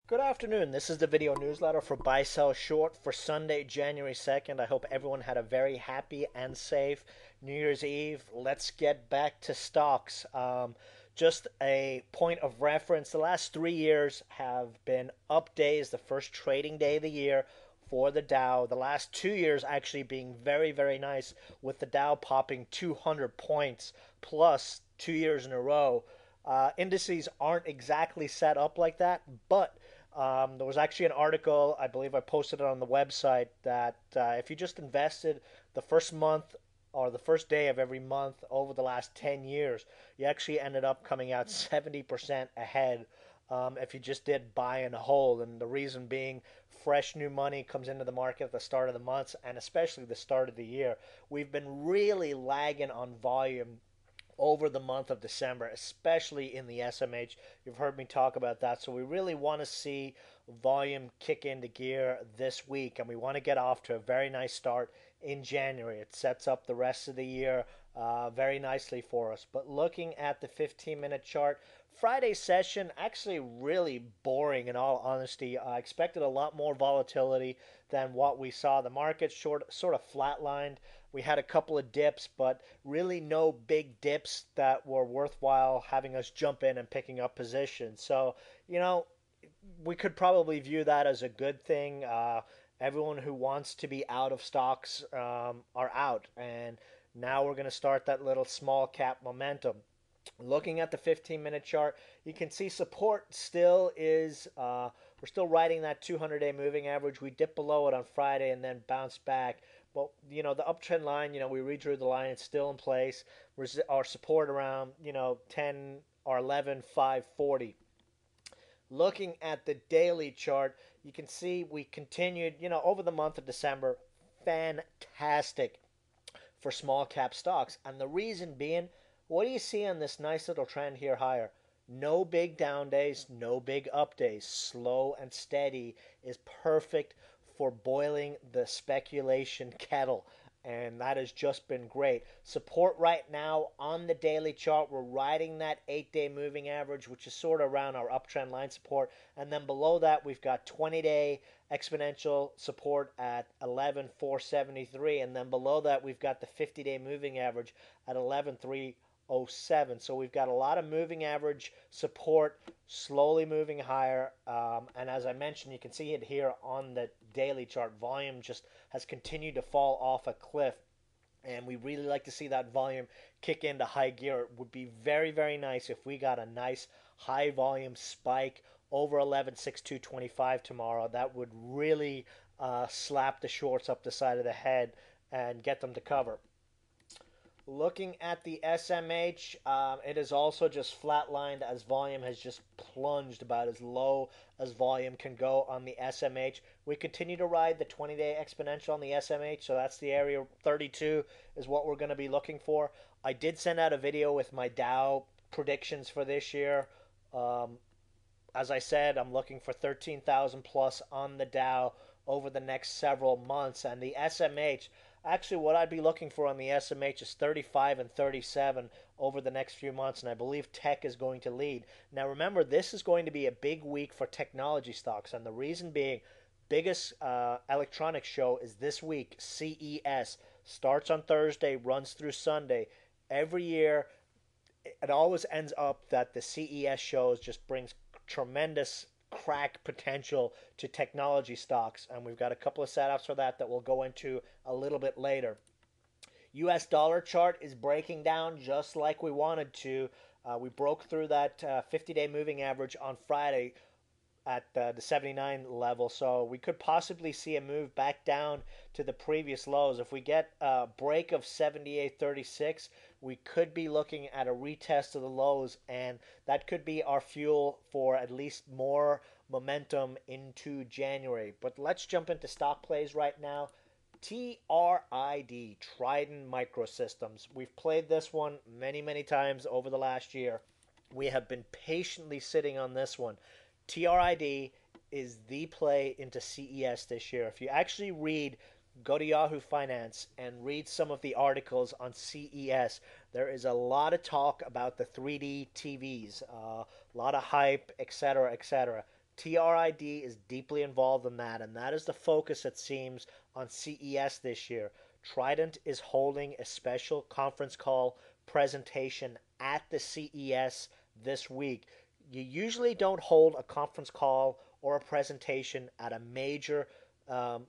Good afternoon. This is the video newsletter for Buy Sell Short for Sunday, January 2nd. I hope everyone had a very happy and safe New Year's Eve. Let's get back to stocks. Just a point of reference, the last 3 years have been up days, the first trading day of the year for the Dow. The last 2 years actually being very, very nice, with the Dow popping 200 points plus 2 years in a row. Indices aren't exactly set up like that, but there was actually an article, I believe I posted it on the website, that if you just invested the first month or the first day of every month over the last 10 years, you actually ended up coming out 70% ahead if you just did buy and hold. And the reason being, fresh new money comes into the market at the start of the months and especially the start of the year. We've been really lagging on volume over the month of December, especially in the SMH. You've heard me talk about that. So we really want to see volume kick into gear this week, and we want to get off to a very nice start in January. It sets up the rest of the year very nicely for us. But looking at the 15-minute chart, Friday session actually really boring in all honesty. I expected a lot more volatility than what we saw. The market sort of flatlined. We had a couple of dips, but really no big dips that were worthwhile having us jump in and picking up positions. So, you know, we could probably view that as a good thing. Everyone who wants to be out of stocks are out, and now we're going to start that little small cap momentum. Looking at the 15-minute chart, you can see support still is, we're still riding that 200-day moving average. We dipped below it on Friday and then bounced back. But, the uptrend line, we redrew the line. It's still in place. Our support around, 10 or 11, 540. Looking at the daily chart, you can see we continued, over the month of December, fantastic for small cap stocks. And the reason being, what do you see on this nice little trend here higher? No big down days, no big up days. Slow and steady is perfect for boiling the speculation kettle. And that has just been great. Support right now on the daily chart, we're riding that 8-day moving average, which is sort of around our uptrend line support. And then below that, we've got 20-day exponential support at 11,473. And then below that, we've got the 50-day moving average at 11,307. So we've got a lot of moving average support slowly moving higher. And as I mentioned, you can see it here on the daily chart. Volume just has continued to fall off a cliff. And we really like to see that volume kick into high gear. It would be very, very nice if we got a nice high volume spike over 11,625 tomorrow. That would really slap the shorts up the side of the head and get them to cover. Looking at the SMH, it is also just flatlined as volume has just plunged about as low as volume can go on the SMH. We continue to ride the 20-day exponential on the SMH, so that's the area 32 is what we're going to be looking for. I did send out a video with my Dow predictions for this year. As I said, I'm looking for 13,000 plus on the Dow over the next several months, and the SMH. Actually, what I'd be looking for on the SMH is 35 and 37 over the next few months, and I believe tech is going to lead. Now, remember, this is going to be a big week for technology stocks, and the reason being, biggest electronics show is this week, CES. Starts on Thursday, runs through Sunday. Every year, it always ends up that the CES shows just brings tremendous crack potential to technology stocks, and we've got a couple of setups for that we'll go into a little bit later. US dollar chart is breaking down just like we wanted to. We broke through that 50-day moving average on Friday at the 79 level, so we could possibly see a move back down to the previous lows. If we get a break of 78.36, we could be looking at a retest of the lows, and that could be our fuel for at least more momentum into January. But let's jump into stock plays right now. TRID, Trident Microsystems. We've played this one many, many times over the last year. We have been patiently sitting on this one. TRID is the play into CES this year. If you actually go to Yahoo Finance and read some of the articles on CES, there is a lot of talk about the 3D TVs, a lot of hype, etc., etc. TRID is deeply involved in that, and that is the focus, it seems, on CES this year. Trident is holding a special conference call presentation at the CES this week. You usually don't hold a conference call or a presentation at a major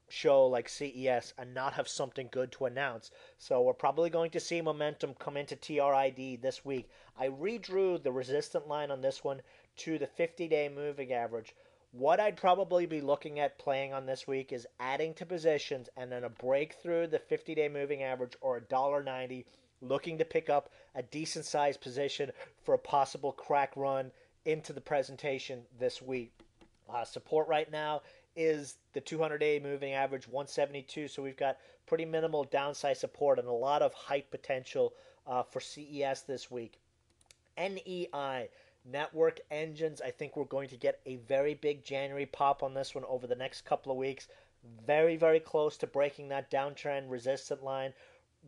show like CES and not have something good to announce. So we're probably going to see momentum come into TRID this week. I redrew the resistant line on this one to the 50-day moving average. What I'd probably be looking at playing on this week is adding to positions and then a break through the 50-day moving average or $1.90, looking to pick up a decent sized position for a possible crack run into the presentation this week. Support right now is the 200-day moving average 172, so we've got pretty minimal downside support and a lot of height potential for CES this week. NEI, Network Engines, I think we're going to get a very big January pop on this one over the next couple of weeks. Very, very close to breaking that downtrend resistant line.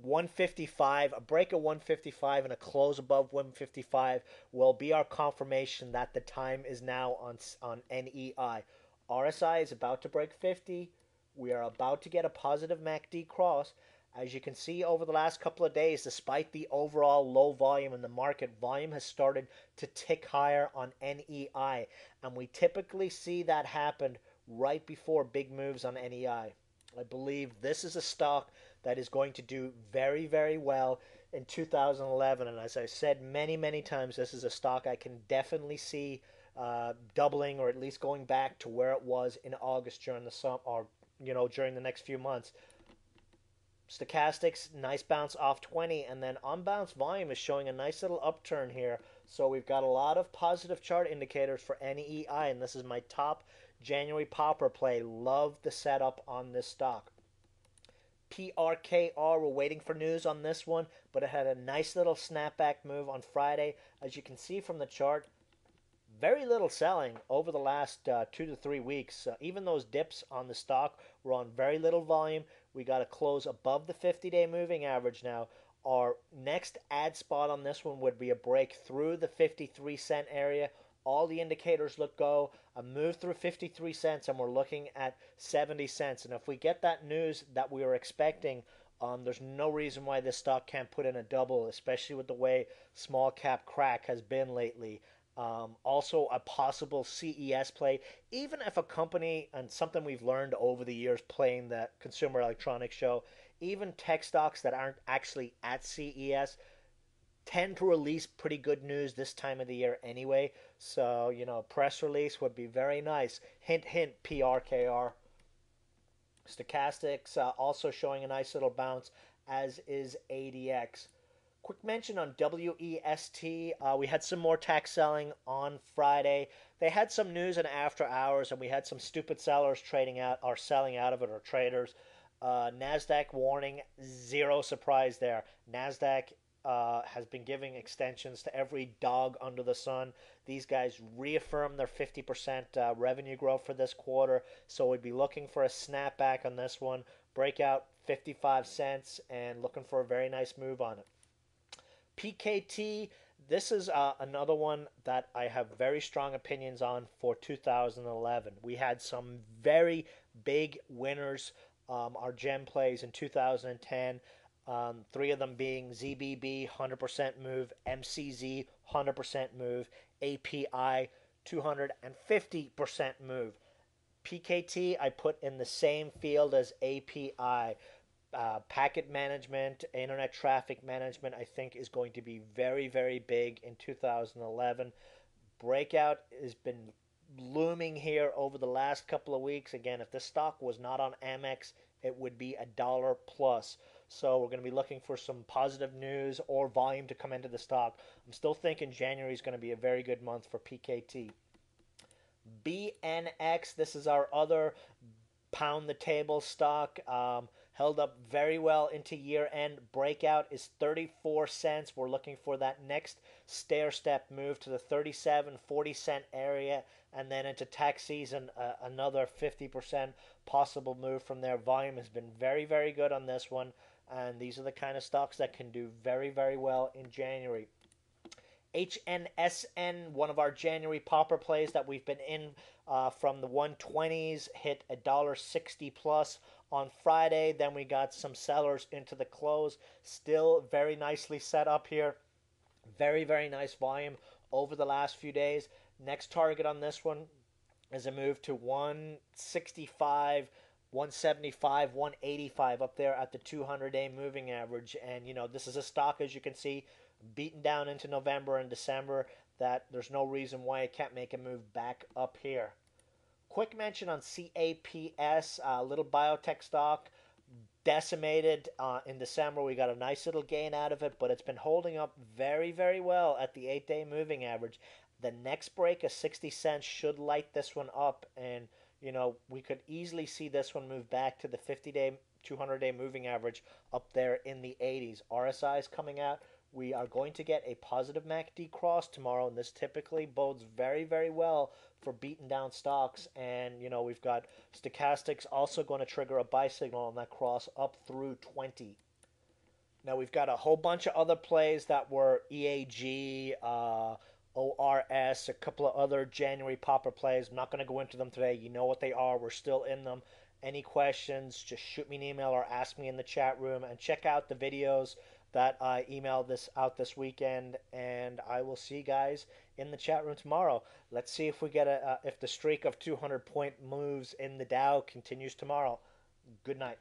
155, a break of 155 and a close above 155 will be our confirmation that the time is now on NEI. RSI is about to break 50. We are about to get a positive MACD cross. As you can see over the last couple of days, despite the overall low volume in the market, volume has started to tick higher on NEI. And we typically see that happen right before big moves on NEI. I believe this is a stock that is going to do very, very well in 2011. And as I said many, many times, this is a stock I can definitely see doubling or at least going back to where it was in August during the summer, or during the next few months. Stochastics, nice bounce off 20, and then unbounced volume is showing a nice little upturn here. So we've got a lot of positive chart indicators for NEI, and this is my top January popper play. Love the setup on this stock. PRKR, we're waiting for news on this one, but it had a nice little snapback move on Friday. As you can see from the chart, very little selling over the last 2 to 3 weeks. Even those dips on the stock were on very little volume. We got to close above the 50-day moving average now. Our next add spot on this one would be a break through the 53 cent area. All the indicators look go. A move through 53 cents, and we're looking at 70 cents. And if we get that news that we were expecting, there's no reason why this stock can't put in a double, especially with the way small cap crack has been lately. Also, a possible CES play. Even if a company, and something we've learned over the years playing the Consumer Electronics Show, even tech stocks that aren't actually at CES tend to release pretty good news this time of the year anyway. So, press release would be very nice. Hint, hint, PRKR. Stochastics also showing a nice little bounce, as is ADX. Quick mention on WEST. We had some more tax selling on Friday. They had some news in after hours, and we had some stupid sellers trading out or selling out of it, or traders. NASDAQ warning, zero surprise there. NASDAQ has been giving extensions to every dog under the sun. These guys reaffirmed their 50% revenue growth for this quarter, so we'd be looking for a snapback on this one. Breakout 55 cents and looking for a very nice move on it. PKT, this is another one that I have very strong opinions on for 2011. We had some very big winners, our gem plays in 2010. 3 of them being ZBB, 100% move, MCZ, 100% move, API, 250% move. PKT, I put in the same field as API. Packet management, internet traffic management, I think is going to be very, very big in 2011. Breakout has been looming here over the last couple of weeks. Again, if this stock was not on Amex, it would be $1 plus. So we're going to be looking for some positive news or volume to come into the stock. I'm still thinking January is going to be a very good month for PKT. BNX, this is our other pound the table stock. Held up very well into year end. Breakout is 34 cents. We're looking for that next stair step move to the 37-40 cent area, and then into tax season, another 50% possible move from there. Volume has been very, very good on this one, and these are the kind of stocks that can do very, very well in January. HNSN, one of our January popper plays that we've been in from the 120s, hit $1.60 plus on Friday. Then we got some sellers into the close. Still very nicely set up here. Very, very nice volume over the last few days. Next target on this one is a move to 165, 175, 185 up there at the 200-day moving average. And, this is a stock, as you can see, beaten down into November and December, that there's no reason why it can't make a move back up here. Quick mention on CAPS, little biotech stock, decimated in December. We got a nice little gain out of it, but it's been holding up very, very well at the 8-day moving average. The next break of 60 cents should light this one up, and we could easily see this one move back to the 50-day, 200-day moving average up there in the 80s. RSI is coming out. We are going to get a positive MACD cross tomorrow, and this typically bodes very, very well for beaten down stocks. And, we've got stochastics also going to trigger a buy signal on that cross up through 20. Now, we've got a whole bunch of other plays that were EAG, ORS, a couple of other January popper plays. I'm not going to go into them today. You know what they are. We're still in them. Any questions, just shoot me an email or ask me in the chat room, and check out the videos that I emailed this weekend, and I will see you guys in the chat room tomorrow. Let's see if we get if the streak of 200-point moves in the Dow continues tomorrow. Good night.